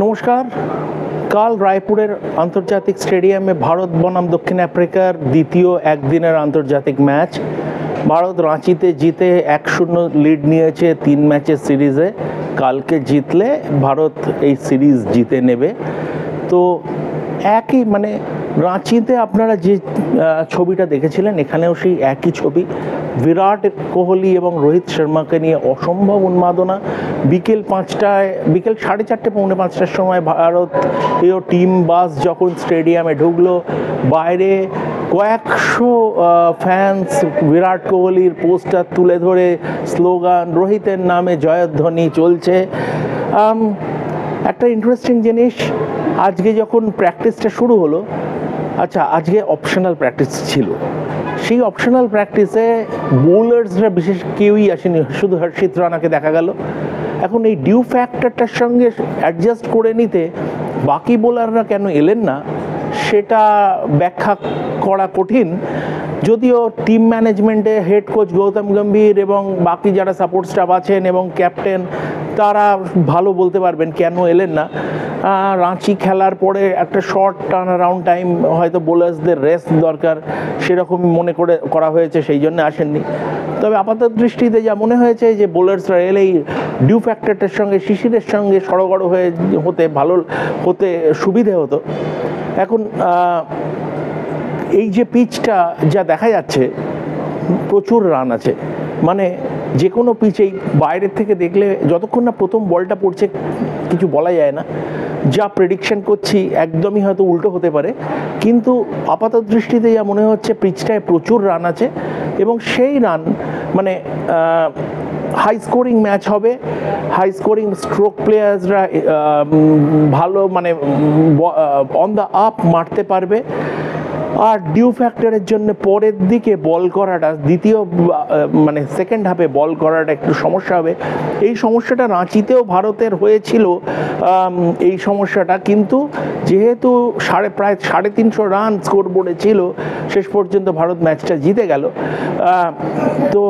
নমস্কার। কাল রায়পুরের আন্তর্জাতিক স্টেডিয়ামে ভারত বনাম দক্ষিণ আফ্রিকার দ্বিতীয় একদিনের আন্তর্জাতিক ম্যাচ। ভারত রাঁচিতে জিতে 1-0 লিড নিয়েছে 3 ম্যাচের সিরিজে। কালকে জিতলে ভারত এই সিরিজ জিতে নেবে। তো একই রাঁচিতে আপনারা যে ছবিটা দেখেছিলেন এখানেও সেই একই ছবি। বিরাট কোহলি এবং রোহিত শর্মাকে নিয়ে অসম্ভব উন্মাদনা। বিকেল 4:30 পৌনে 5টার সময় ভারতীয় টিম বাস যখন স্টেডিয়ামে ঢুকলো, বাইরে কয়েকশো ফ্যান্স বিরাট কোহলির পোস্টার তুলে ধরে স্লোগান, রোহিতের নামে জয়ধ্বনি চলছে। একটা ইন্টারেস্টিং জিনিস, আজকে যখন প্র্যাকটিসটা শুরু হলো, আজকে অপশনাল প্র্যাকটিস ছিল। সেই অপশনাল প্র্যাকটিসে বোলার্সরা বিশেষ কেউই আসেনি, শুধু হর্ষিত রানাকে দেখা গেল। এখন এই ডিউ ফ্যাক্টরটার সঙ্গে অ্যাডজাস্ট করে নিতে বাকি বোলাররা কেন এলেন না সেটা ব্যাখ্যা করা কঠিন। যদিও টিম ম্যানেজমেন্টে হেড কোচ গৌতম গম্ভীর এবং বাকি যারা সাপোর্ট স্টাফ আছেন এবং ক্যাপ্টেন, তারা ভালো বলতে পারবেন কেন এলেন না। রাঁচি খেলার পরে একটা শর্ট টার্ন অ্যারাউন্ড টাইম, হয়তো বোলার্সদের রেস্ট দরকার, সেরকম মনে করা হয়েছে, সেই জন্য আসেননি। তবে আপাতত দৃষ্টিতে যা মনে হয়েছে যে বোলার্সরা এলেই ডিউ ফ্যাক্টরটার সঙ্গে শিশিরের সঙ্গে সড়গড় হতে সুবিধে হতো। এখন এই যে পিচটা যা দেখা যাচ্ছে, প্রচুর রান আছে। যে কোনো পিচেই বাইরের থেকে দেখলে যতক্ষণ না প্রথম বলটা পড়ছে কিছু বলা যায় না। যা প্রেডিকশন করছি একদমই হয়তো উল্টো হতে পারে, কিন্তু আপাতত দৃষ্টিতে যা মনে হচ্ছে পিচটায় প্রচুর রান আছে এবং সেই রান হাই স্কোরিং ম্যাচ হবে। হাই স্কোরিং স্ট্রোক প্লেয়ার্সরা ভালো অন দ্য আপ মারতে পারবে। আর ডিউ ফ্যাক্টরের জন্য পরের দিকে বল করাটা, সেকেন্ড হাফে বল করাটা একটু সমস্যা হবে। এই সমস্যাটা রাঁচিতেও ভারতের হয়েছিল এই সমস্যাটা, কিন্তু যেহেতু প্রায় 350 রান স্কোর বোর্ডে ছিল, শেষ পর্যন্ত ভারত ম্যাচটা জিতে গেল। তো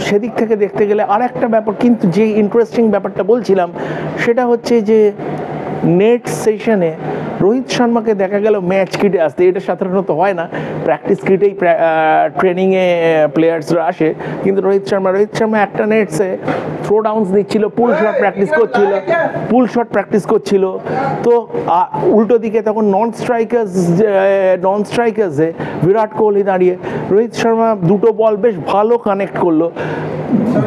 সেদিক থেকে দেখতে গেলে আর একটা ব্যাপার, কিন্তু যে ইন্টারেস্টিং ব্যাপারটা বলছিলাম সেটা হচ্ছে যে নেট সেশনে রোহিত শর্মাকে দেখা গেল ম্যাচ কিটে আসতে। এটা সাধারণত হয় না, প্র্যাকটিস কিটেই ট্রেনিংয়ে প্লেয়ার্সরা আসে। কিন্তু রোহিত শর্মা একটা নেটসে থ্রো ডাউন্স দিচ্ছিল, পুল শট প্র্যাকটিস করছিল। তো উল্টো দিকে তখন নন স্ট্রাইকার্সে বিরাট কোহলি দাঁড়িয়ে, রোহিত শর্মা দুটো বল বেশ ভালো কানেক্ট করলো।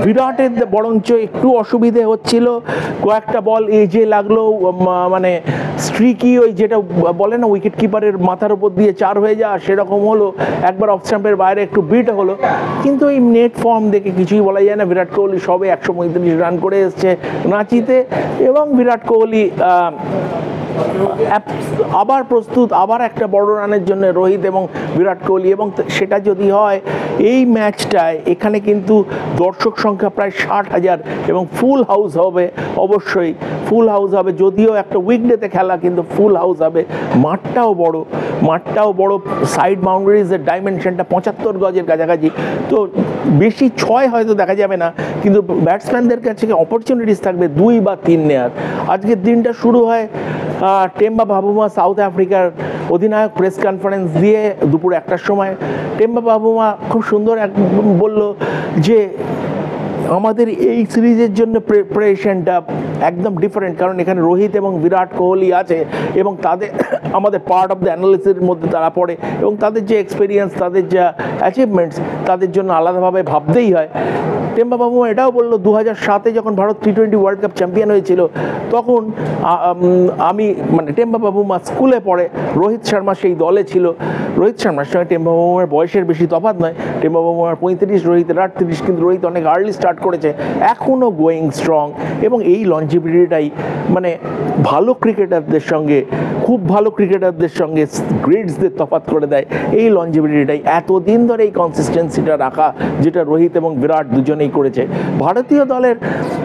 বিরাটের বরঞ্চ একটু অসুবিধে হচ্ছিল, কয়েকটা বল এজে লাগলো, স্ট্রিকি, ওই যেটা বলে না উইকেট কিপারের মাথার উপর দিয়ে 4 হয়ে যাওয়া, সেরকম হলো। একবার অফ স্টাম্পের বাইরে একটু বিট হলো, কিন্তু এই নেট ফর্ম দেখে কিছুই বলা যায় না। বিরাট কোহলি সবে 135 রান করে এসছে রাঁচিতে, এবং বিরাট কোহলি আবার প্রস্তুত, আবার একটা বড় রানের জন্য রোহিত এবং বিরাট কোহলি। এবং সেটা যদি হয় এই ম্যাচটায়, এখানে কিন্তু দর্শক সংখ্যা প্রায় 60,000 এবং ফুল হাউস হবে, অবশ্যই ফুল হাউস হবে। যদিও একটা উইকডেতে খেলা, কিন্তু ফুল হাউস হবে। মাঠটাও বড়, সাইড বাউন্ডারিজের ডাইমেনশনটা 75 গজের কাছাকাছি। তো বেশি 6 হয়তো দেখা যাবে না, কিন্তু ব্যাটসম্যানদের কাছে অপরচুনিটিস থাকবে 2 বা 3 নেওয়ার। আজকের দিনটা শুরু হয় টেম্বা বাবুমা সাউথ আফ্রিকার অধিনায়ক প্রেস কনফারেন্স দিয়ে দুপুর 1টার সময়। টেম্বা বাবুমা খুব সুন্দর বলল যে আমাদের এই সিরিজের জন্য প্রিপারেশনটা একদম ডিফারেন্ট, কারণ এখানে রোহিত এবং বিরাট কোহলি আছে এবং তাদের আমাদের পার্ট অফ দ্য অ্যানালিসিসের মধ্যে তারা পড়ে, এবং তাদের যে এক্সপিরিয়েন্স, তাদের যা অ্যাচিভমেন্টস, তাদের জন্য আলাদাভাবে ভাবতেই হয়। টেম্বা বাবুমা এটাও বললো 2007-এ যখন Bharat T20 world cup champion হয়েছিল, তখন টেম্বা বাবুমা স্কুলে পড়ে, রোহিত শর্মা সেই দলে ছিল। রোহিত শর্মার সঙ্গে টেম্বা বাবুমার বয়সের বেশি তফাৎ নয়, টেম্বা বাবুমার 35, রোহিতের 38, কিন্তু রোহিত অনেক আর্লি স্টার্ট করেছে, এখনও গোয়িং স্ট্রং। এবং এই লঞ্জিভিটিটাই ভালো ক্রিকেটারদের সঙ্গে খুব ভালো ক্রিকেটারদের সঙ্গে গ্রেডসদের তফাৎ করে দেয় এই লঞ্জিভিটিটাই, এতদিন ধরে এই কনসিস্টেন্সিটা রাখা, যেটা রোহিত এবং বিরাট দুজনেই করেছে।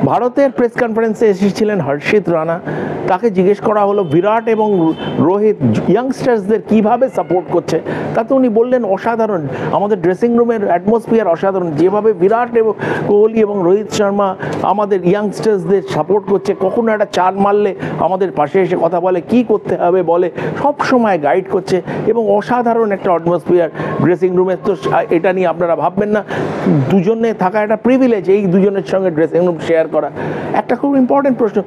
ভারতের প্রেস কনফারেন্সে এসেছিলেন হর্ষিত রানা, তাকে জিজ্ঞেস করা হলো বিরাট এবং রোহিত ইয়াংস্টার্সদের কিভাবে সাপোর্ট করছে, তাতে উনি বললেন অসাধারণ, আমাদের ড্রেসিং রুমের অ্যাটমসফিয়ার অসাধারণ, যেভাবে বিরাট এবং কোহলি এবং রোহিত শর্মা আমাদের ইয়াংস্টার্সদের সাপোর্ট করছে, কখনো একটা চার মারলে আমাদের পাশে এসে কথা বলে, কি করতে হবে বলে, সব সময় গাইড করছে এবং অসাধারণ একটা অ্যাটমসফিয়ার ড্রেসিং রুমের। তো এটা নিয়ে আপনারা ভাববেন না, দুজনে থাকা একটা প্রিভিলেজ, এই দুজনের সঙ্গে ড্রেসিং রুম শেয়ার করা। একটা খুব ইম্পর্টেন্ট প্রশ্ন,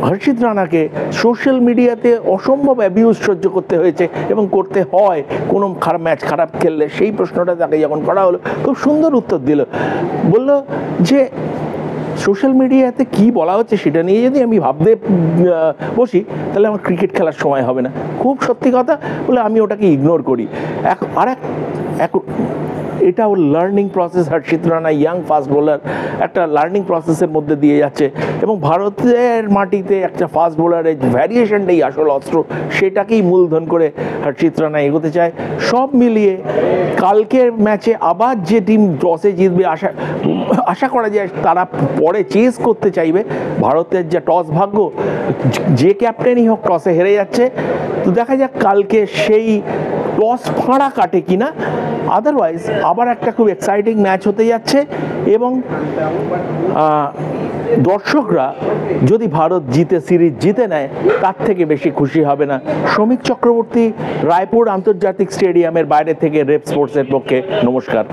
হর্ষিত রানাকে সোশ্যাল মিডিয়াতে অসম্ভব অ্যাবিউজ সহ্য করতে হয়েছে এবং করতে হয় কোনো ম্যাচ খারাপ খেললে, সেই প্রশ্নটা তাকে যখন করা হলো খুব সুন্দর উত্তর দিল, বলল যে সোশ্যাল মিডিয়াতে কি বলা হচ্ছে সেটা নিয়ে যদি আমি ভাবতে বসি তাহলে আমার ক্রিকেট খেলার সময় হবে না। খুব সত্যি কথা, বলে আমি ওটাকে ইগনোর করি। এটা ওর লার্নিং প্রসেস। হর্ষিত রানা ইয়াং ফাস্ট বোলার, একটা লার্নিং প্রসেসের মধ্যে দিয়ে যাচ্ছে এবং ভারতের মাটিতে একটা ফাস্ট বোলারের ভ্যারিয়েশনটাই আসল অস্ত্র, সেটাকেই মূলধন করে হর্ষিত রানা এগোতে চায়। সব মিলিয়ে কালকের ম্যাচে আবার যে টিম টসে জিতবে আশা করা যায় তারা পরে চেস করতে চাইবে। ভারতের যা টস ভাগ্য, যে ক্যাপ্টেনই হোক টসে হেরে যাচ্ছে, তো দেখা যাক কালকে সেই টস ফাঁড়া কাটে কিনা। আদারওয়াইজ আবার একটা খুব এক্সাইটিং ম্যাচ হতে যাচ্ছে এবং দর্শকরা যদি ভারত সিরিজ জিতে নেয় তার থেকে বেশি খুশি হবে না। শ্রমিক চক্রবর্তী, রায়পুর আন্তর্জাতিক স্টেডিয়ামের বাইরে থেকে রেপ স্পোর্টসের পক্ষে, নমস্কার।